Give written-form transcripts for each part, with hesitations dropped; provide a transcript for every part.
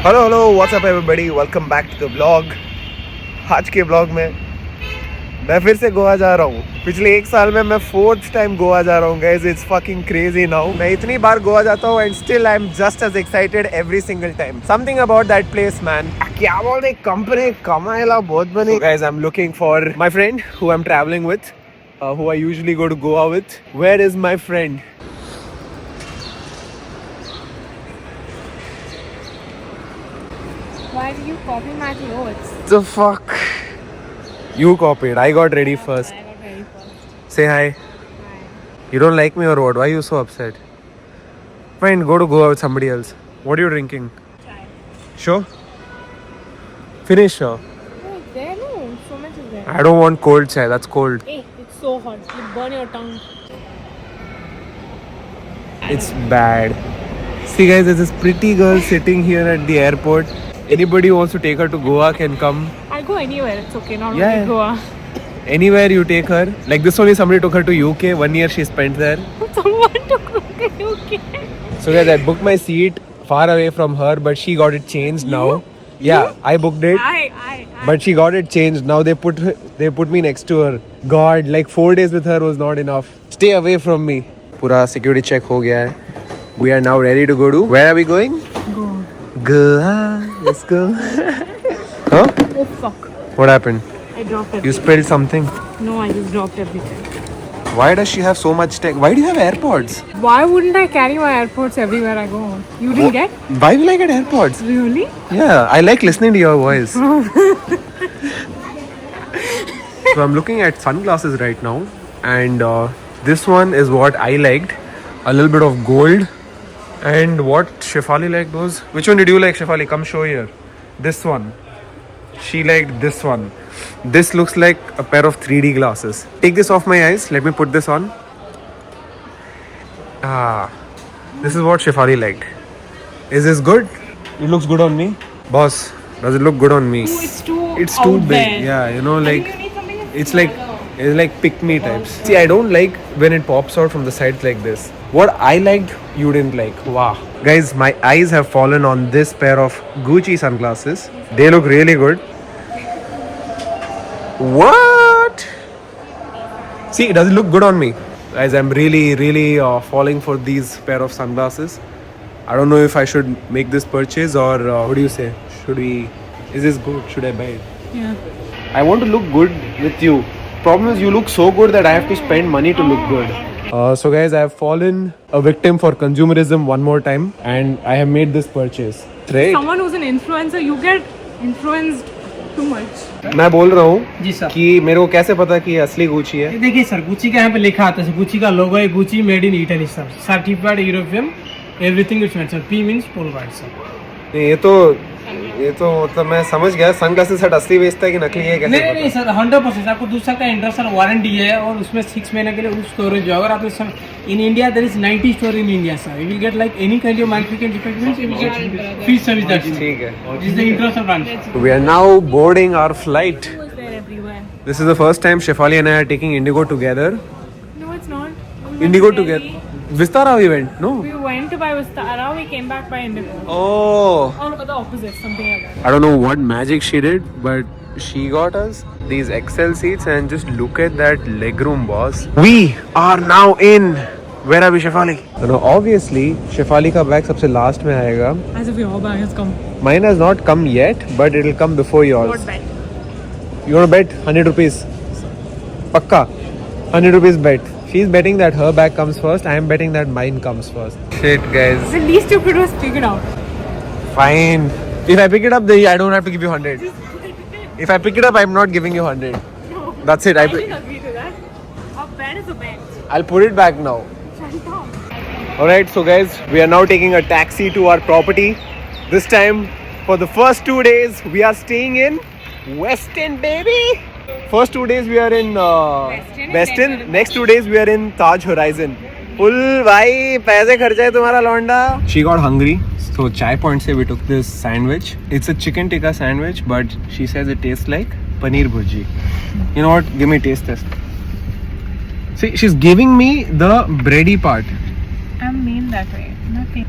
Hello what's up everybody, welcome back to the blog. आज के blog में मैं फिर से गोवा जा रहा हूँ। पिछले एक साल में मैं 4th टाइम गोवा जा रहा हूँ guys. It's fucking crazy now. मैं इतनी बार गोवा जाता हूँ and still I am just as excited every single time. Something about that place man. क्या बोलते, कंपनी कमाएला बहुत बनी। Guys I am looking for my friend who I am travelling with, who I usually go to Goa with. Where is my friend? Why do you copy my clothes? The fuck? You copied. I got ready first. I got ready first. Say hi. Hi. You don't like me or what? Why are you so upset? Fine, go to Goa with somebody else. What are you drinking? Chai. Sure? Finish, sure. No, it's there. No, so much is there. I don't want cold chai. That's cold. Hey, it's so hot. You burn your tongue. It's bad. See guys, there's this pretty girl sitting here at the airport. Anybody who wants to take her to Goa can come. I'll go anywhere. It's okay. Not Yeah. only Goa. Anywhere you take her. Like this only somebody took her to UK. 1 year she spent there. Someone took me to UK. So guys, I booked my seat far away from her, but she got it changed now. Yeah, I booked it. I. But she got it changed. Now they put me next to her. God, like 4 days with her was not enough. Stay away from me. Pura security check हो गया है. We are now ready to go to. Where are we going? Goa. Let's go. Huh? Oh fuck. What happened? I dropped You everything. spilled something. No, I just dropped everything. Why does she have so much tech? Why do you have AirPods? Why wouldn't I carry my AirPods everywhere I go? You didn't get? Why will I get AirPods? Really? Yeah, I like listening to your voice. So I'm looking at sunglasses right now, and this one is what I liked. A little bit of gold. And what Shefali liked was, which one did you like, Shefali? Come show here. This one. She liked this one. This looks like a pair of 3D glasses. Take this off my eyes. Let me put this on. This is what Shefali liked. Is this good? It looks good on me. Boss, does it look good on me? It's too. It's too out big. there. Yeah, you know, I like think you need something it's like pick me types. See, I don't like when it pops out from the sides like this. What I liked, you didn't like. Wow. Guys, my eyes have fallen on this pair of Gucci sunglasses. They look really good. What? See, does it look good on me? Guys, I'm really falling for these pair of sunglasses. I don't know if I should make this purchase or what do you say? Should we? Is this good? Should I buy it? Yeah. I want to look good with you. Problem is, you look so good that I have to spend money to look good. So guys, I have fallen a victim for consumerism one more time, and I have made this purchase. Right? Someone who's an influencer, you get influenced too much. मैं बोल रहा हूँ जी sir. कि मेरे को कैसे पता कि ये असली गुची है? देखिए सर, गुची का यहाँ पे लिखा आता है, गुची का लोगो है, Gucci made in Italy sir, certified European, everything is mention, P means Polaroid sir. ये तो मतलब मैं समझ गया। सनग्लासेस सेट असली बेचता है कि नकली है, कैसे नहीं सर, 100% आपको 2 साल का इंटरनल वारंटी है और उसमें 6 महीने के लिए उस स्टोरेज है। अगर आप in India there is 90 store in India sir, you will get like any kind of manufacturing defect you will get free service that ठीक है। This is the international branch. We are now boarding our flight. Who was there everywhere? This is the first time Shefali and I are taking Indigo together. No, it's not. We went Indigo to Delhi. together. Vistara we went, no? We went by Vistara, we came back by Indigo. Oh. Or the opposite, something like that. I don't know what magic she did, but she got us these XL seats, and just look at that legroom, boss. We are now in. Where are we, Shefali? No, obviously Shefali का bag सबसे last में आएगा. As if your bag has come. Mine has not come yet, but it will come before yours. What bet? You want to bet 100 rupees? Pakka. 100 rupees bet. She's betting that her bag comes first. I am betting that mine comes first. Shit, guys. The least you could was figured out. Fine. If I pick it up, then I don't have to give you 100. If I pick it up, I'm not giving you 100. No. That's it. I didn't agree to that. A bet is a bet. I'll put it back now. Shut up. Alright, so guys, we are now taking a taxi to our property. This time, for the first 2 days, we are staying in Westin, baby. First 2 days we are in Westin. Next 2 days we are in Taj Horizon. Full भाई पैसे खर्चा है तुम्हारा लौंडा. She got hungry, so Chai Point से we took this sandwich. It's a chicken tikka sandwich, but she says it tastes like paneer bhurji. You know what? Give me a taste test. See, she's giving me the bready part. I'm mean that way. Nothing.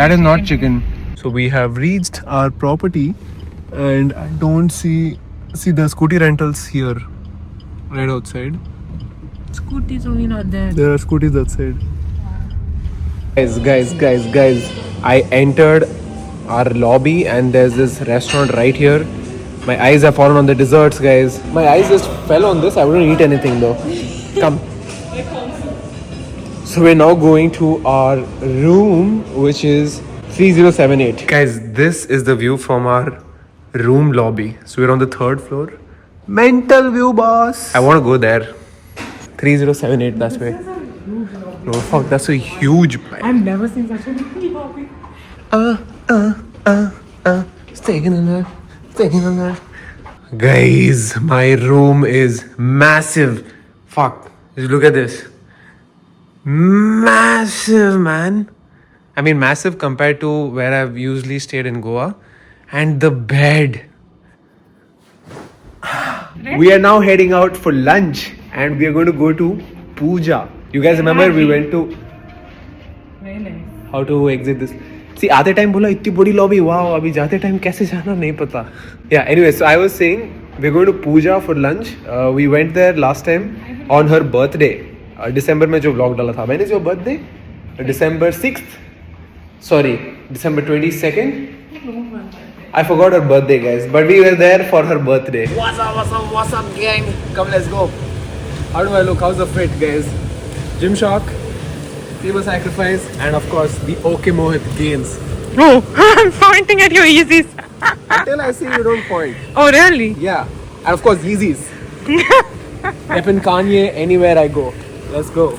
That is not chicken. So we have reached our property, and I don't see the scooty rentals here, right outside. Scooty is only not there. There are scooties that side. Guys! I entered our lobby, and there's this restaurant right here. My eyes have fallen on the desserts, guys. My eyes just fell on this. I wouldn't eat anything though. Come. So we're now going to our room, which is 3078. Guys, this is the view from our room lobby. So we're on the 3rd floor. Mental view, boss. I want to go there. 3078, that's way. No, fuck, that's a huge. I've never seen such a big lobby. Staying in there. Guys, my room is massive. Fuck, just look at this. Massive, man. I mean, massive compared to where I've usually stayed in Goa. And the bed. We are now heading out for lunch, and we are going to go to Puja. You guys remember we went to. Very nice. How to exit this? See, आते time बोला इतनी बड़ी lobby, wow. अभी जाते time कैसे जाना नहीं पता. Yeah. Anyway, so I was saying we're going to Puja for lunch. We went there last time on her birthday. December में जो vlog डाला था. When is your birthday? December 6th. Sorry, December 22nd. I forgot her birthday, guys. But we were there for her birthday. What's up, gang? Come, let's go. How do I look? How's the fit, guys? Gymshark, Fever Sacrifice, and of course the OK Mohit gains. Oh, I'm pointing at your Yeezys. Until I see you don't point. Oh, really? Yeah. And of course Yeezys. Evan Kanye, anywhere I go. Let's go.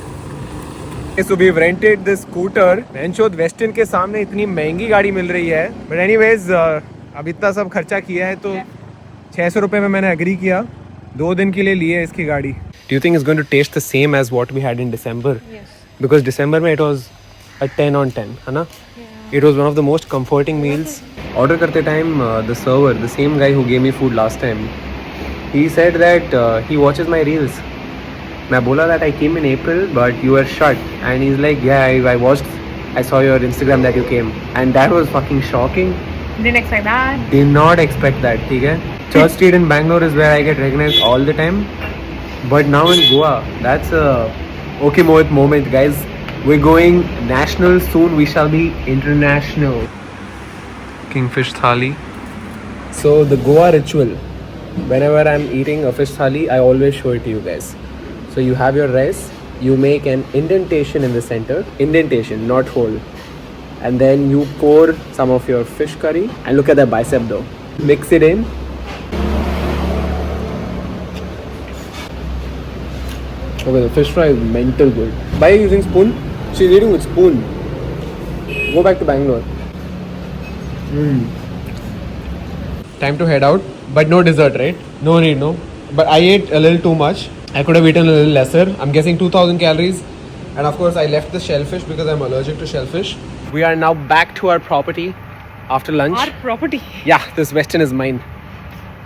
Okay, so we've rented this scooter. Benchod Westin के सामने इतनी महंगी गाड़ी मिल रही है. But anyways, अब इतना सब खर्चा किया है तो 600 रुपए में मैंने agree किया. 2 दिन के लिए लिए इसकी गाड़ी. Do you think it's going to taste the same as what we had in December? Yes. Because December में it was a 10 on 10, है ना? Yeah. It was one of the most comforting meals. Order करते time, the server, the same guy who gave me food last time, he said that he watches my reels. मैं बोला that I came in April, but you were shut. And he's like, yeah, I watched, I saw your Instagram that you came. And that was fucking shocking. Didn't expect that. Did not expect that, ठीक है? Church Street in Bangalore is where I get recognized all the time. But now in Goa, that's a OK Mohit moment, guys. We're going national soon. We shall be international. Kingfish thali. So the Goa ritual. Whenever I'm eating a fish thali, I always show it to you guys. So you have your rice. You make an indentation in the center. Indentation, not hole. And then you pour some of your fish curry. And look at that bicep though. Mix it in. Okay, the fish fry is mental good. Why are you using spoon? She's eating with spoon. Go back to Bangalore. Time to head out, but no dessert, right? No need, no. But I ate a little too much. I could have eaten a little lesser. I'm guessing 2,000 calories. And of course, I left the shellfish because I'm allergic to shellfish. We are now back to our property after lunch. Our property. Yeah, this Westin is mine.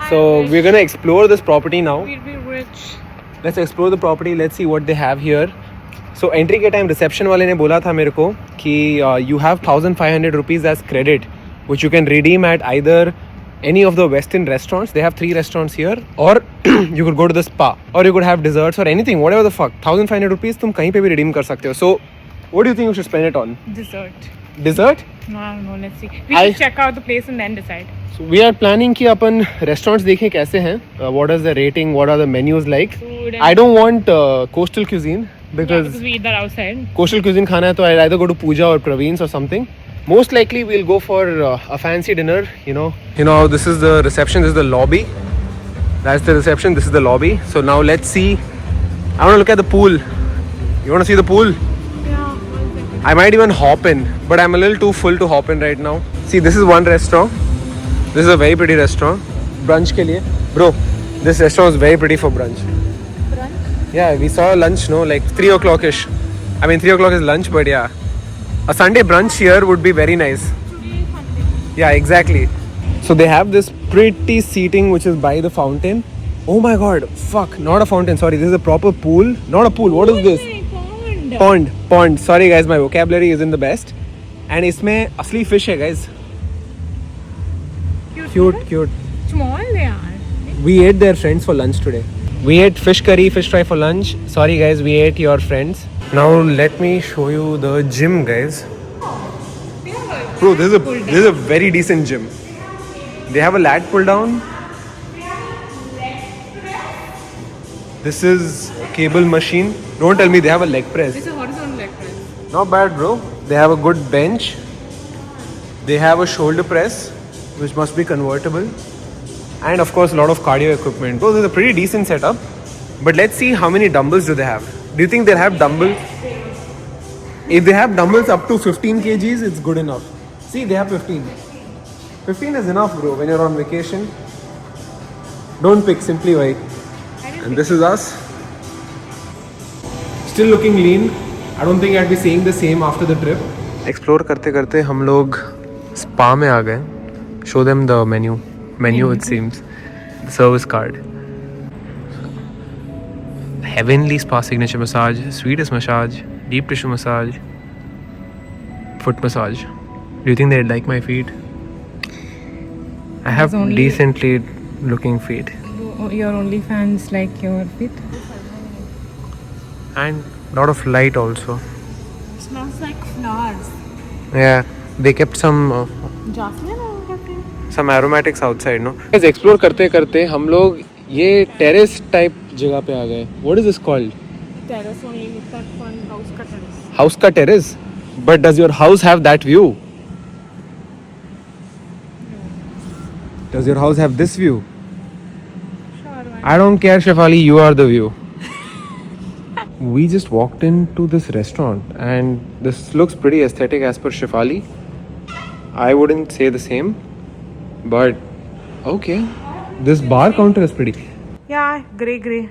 So we're gonna explore this property now. We'll be rich. Let's explore the property. Let's see what they have here. So entry के time reception वाले ने बोला था मेरे को कि you have 1,500 rupees as credit, which you can redeem at either any of the Westin restaurants. They have 3 restaurants here, or you could go to the spa, or you could have desserts or anything, whatever the fuck. 1,500 rupees तुम कहीं पे भी redeem कर सकते हो. So what do you think you should spend it on? Dessert. Dessert? No, I don't know. Let's see. We should check out the place and then decide. So we are planning कि अपन restaurants देखें कैसे हैं. What is the rating? What are the menus like? Food and I don't want coastal cuisine because we eat that outside. coastal cuisine खाना है तो I'll either go to Puja or Praveen's or something. Most likely we'll go for a fancy dinner. You know this is the reception. This is the lobby. That's the reception. This is the lobby. So now let's see. I want to look at the pool. You want to see the pool? Yeah. 1 second. I might even hop in, but I'm a little too full to hop in right now. See, this is one restaurant. This is a very pretty restaurant. Brunch के लिए. Bro, this restaurant is very pretty for brunch. Brunch? Yeah, we saw lunch, no? Like 3 o'clock-ish. I mean, 3 o'clock is lunch, but yeah. A Sunday brunch here would be very nice. Today is Sunday. Yeah, exactly. So they have this pretty seating which is by the fountain. Oh my god, fuck, not a fountain, sorry. This is a proper pool. Not a pool, what is this? Pond. Pond. Sorry guys, my vocabulary isn't the best. And इसमें असली fish है guys. Cute. Small they are. We ate their friends for lunch today. We ate fish curry, fish fry for lunch. Sorry guys, we ate your friends. Now let me show you the gym, guys. Bro, this is a very decent gym. They have a lat pull down. This is a cable machine. Don't tell me they have a leg press. It's a horizontal leg press. Not bad, bro. They have a good bench. They have a shoulder press, which must be convertible. And of course, a lot of cardio equipment. So this is a pretty decent setup. But let's see how many dumbbells do they have. Do you think they'll have dumbbells? If they have dumbbells up to 15 kgs, it's good enough. See, they have 15. 15 is enough, bro, when you're on vacation. Don't pick, simply wait. And this is us. Still looking lean. I don't think I'd be saying the same after the trip. Explore करते करते हम लोग spa में आ गए. Show them the menu. Menu it seems. The service card. Heavenly spa signature massage, sweetest massage, deep tissue massage, foot massage. Do you think they'd like my feet? I have only- decently looking feet. Your OnlyFans like your feet? And a lot of light also. Smells like flowers. Yeah, they kept some Jasmine or something? some aromatics outside, no? Guys, explore करते करते हम लोग ये terrace type जगह पे आ गए. What is this called? Terrace only with that one house ka terrace. House का terrace. But does your house have that view? Does your house have this view? Sure, why? I don't care, Shefali, you are the view. We just walked into this restaurant and this looks pretty aesthetic as per Shefali. I wouldn't say the same, but okay. This bar counter is pretty. Yeah, grey.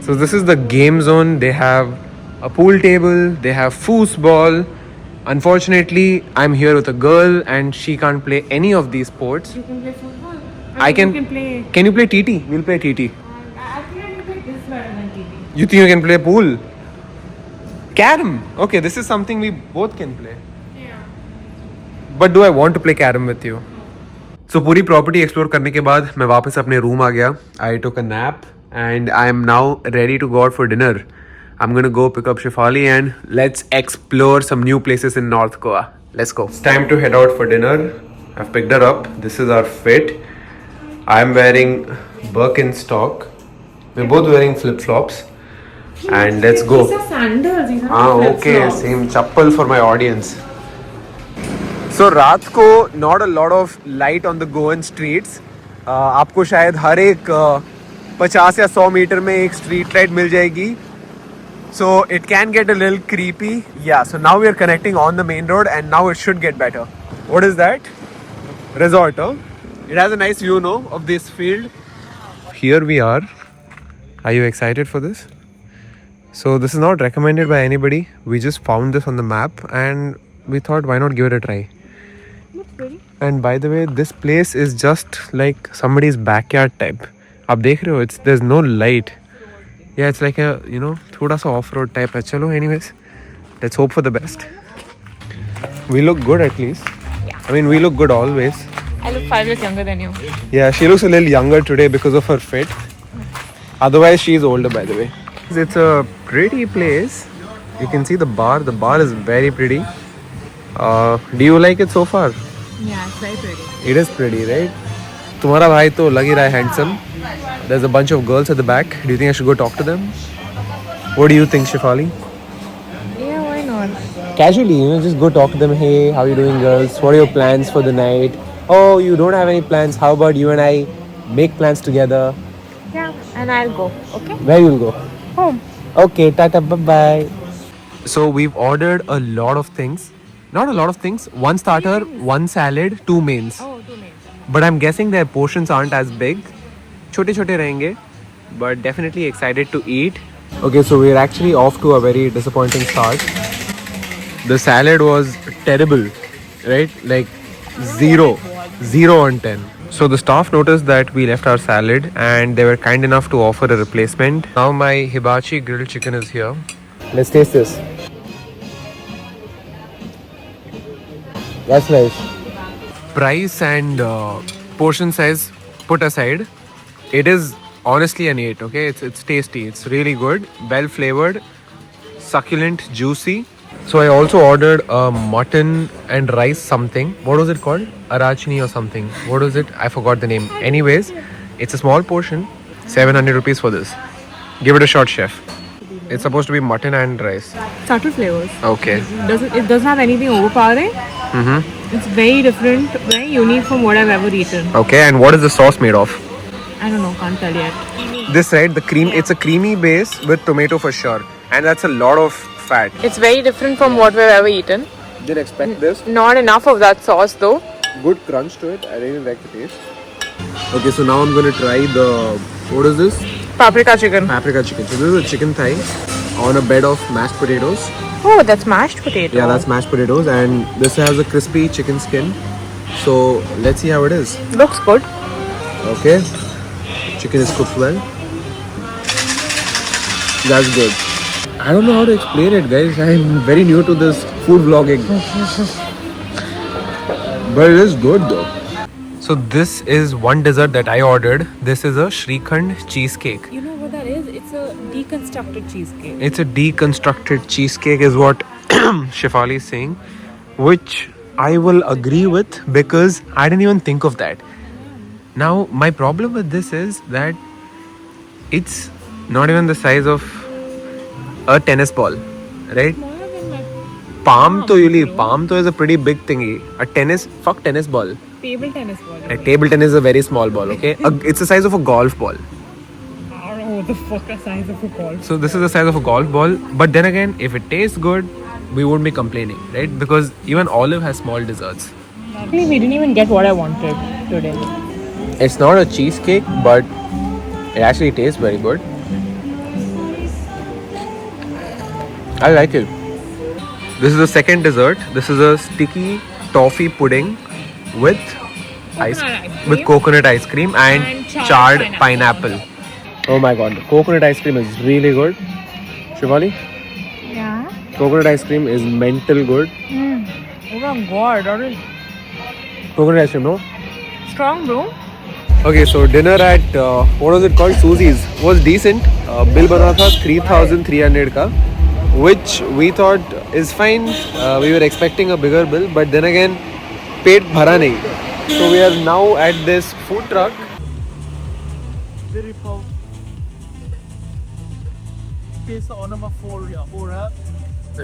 So this is the game zone. They have a pool table, they have foosball. Unfortunately, I'm here with a girl and she can't play any of these sports. You can play football. I can. You can play. Can you play TT? We'll play TT. I think I can play this better than TV. You think you can play pool? Carom. Okay, this is something we both can play. Yeah. But do I want to play carom with you? So पूरी property explore करने के बाद मैं वापस अपने room आ गया. I took a nap and I am now ready to go out for dinner. I'm gonna go pick up Shefali and let's explore some new places in North Goa. Let's go. It's time to head out for dinner. I've picked her up. This is our fit. I'm wearing Birkenstock. We're both wearing flip-flops. And let's go. These are sandals. These are Okay, same chappal for my audience. So रात को not a lot of light on the Goan streets. आपको शायद हर एक 50 या 100 metre में एक street light मिल जाएगी. So it can get a little creepy. Yeah, so now we are connecting on the main road and now it should get better. What is that? Resort, huh? It has a nice view, no, of this field. Here we are. Are you excited for this? So this is not recommended by anybody. We just found this on the map and we thought why not give it a try. And by the way, this place is just like somebody's backyard type. आप देख रहे हो, there's no light. Yeah, it's like a, you know, थोड़ा सा off-road type है. चलो, anyways, let's hope for the best. We look good at least. Yeah. I mean, we look good always. I look 5 years younger than you. Yeah, she looks a little younger today because of her fit. Otherwise, she's older, by the way. It's a pretty place. You can see the bar. The bar is very pretty. Do you like it so far? Yeah, it's very pretty. It is pretty, right? तुम्हारा भाई तो लग ही रहा है handsome. There's a bunch of girls at the back. Do you think I should go talk to them? What do you think, Shefali? Yeah, why not? Casually, you know, just go talk to them. Hey, how are you doing, girls? What are your plans for the night? Oh, you don't have any plans. How about you and I make plans together? Yeah, and I'll go. Okay? Where you'll go? Home. Okay, tata, bye-bye. So we've ordered a lot of things. Not a lot of things. One starter, one salad, 2 mains. Oh, 2 minutes. But I'm guessing their portions aren't as big. छोटे छोटे रहेंगे. But definitely excited to eat. Okay, so we're actually off to a very disappointing start. The salad was terrible, right? Like 0 on 10. So the staff noticed that we left our salad and they were kind enough to offer a replacement. Now my hibachi grilled chicken is here. Let's taste this. That's nice. Price and portion size put aside, it is honestly an 8. Okay, it's tasty. It's really good, well flavored, succulent, juicy. So I also ordered a mutton and rice something. What was it called? Arachni or something. What was it? I forgot the name. Anyways, it's a small portion. 700 rupees for this. Give it a shot, chef. It's supposed to be mutton and rice. Subtle flavors. Okay. It doesn't have anything overpowering. It's very different, very unique from what I've ever eaten. Okay, and what is the sauce made of? I don't know, can't tell yet. This right, the cream. It's a creamy base with tomato for sure, and that's a lot of fat. It's very different from what we've ever eaten. Didn't expect this. Not enough of that sauce though. Good crunch to it. I really like the taste. Okay, so now I'm going to try the, what is this? Paprika chicken. Paprika chicken. So this is a chicken thigh on a bed of mashed potatoes. Oh, that's mashed potato. Yeah, that's mashed potatoes, and this has a crispy chicken skin. So let's see how it is. Looks good. Okay, chicken is cooked well. That's good. I don't know how to explain it, guys. I'm very new to this food vlogging. But it is good though. So this is one dessert that I ordered. This is a Shrikhand cheesecake. You know what that is? It's a deconstructed cheesecake. It's a deconstructed cheesecake is what Shefali is saying, which I will agree with because I didn't even think of that. Now my problem with this is that it's not even the size of a tennis ball, right? Palm to is a pretty big thingy. Fuck tennis ball. Table tennis ball. A table tennis is a very small ball, okay? It's the size of a golf ball. I don't know what the fuck the size of a ball. So this is the size of a golf ball. But then again, if it tastes good, we won't be complaining, right? Because even Olive has small desserts. Actually, we didn't even get what I wanted today. It's not a cheesecake, but it actually tastes very good. I like it. This is the second dessert. This is a sticky toffee pudding with coconut ice cream and charred pineapple. Oh my god, the coconut ice cream is really good. Shivali? Yeah? Coconut ice cream is mental good. Oh my god, that is Coconut ice cream, no? strong, bro. Okay, so dinner at, what was it called? Susie's was decent. Bill bana tha 3,300 ka, which we thought is fine. We were expecting a bigger bill, but then again, पेट भरा नहीं. So we are now at this food truck.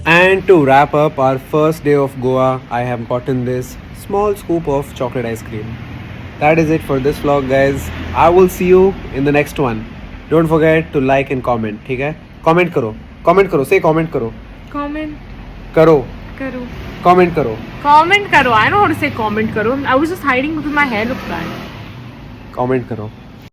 And to wrap up our first day of Goa, I have gotten this small scoop of chocolate ice cream. That is it for this vlog, guys. I will see you in the next one. Don't forget to like and comment. ठीक है? Comment करो. Comment करो. Say comment करो. Comment. करो. Karo. Comment करो. Comment karo. I know how to say comment karo. I was just hiding because my hair looked bad. Comment करो.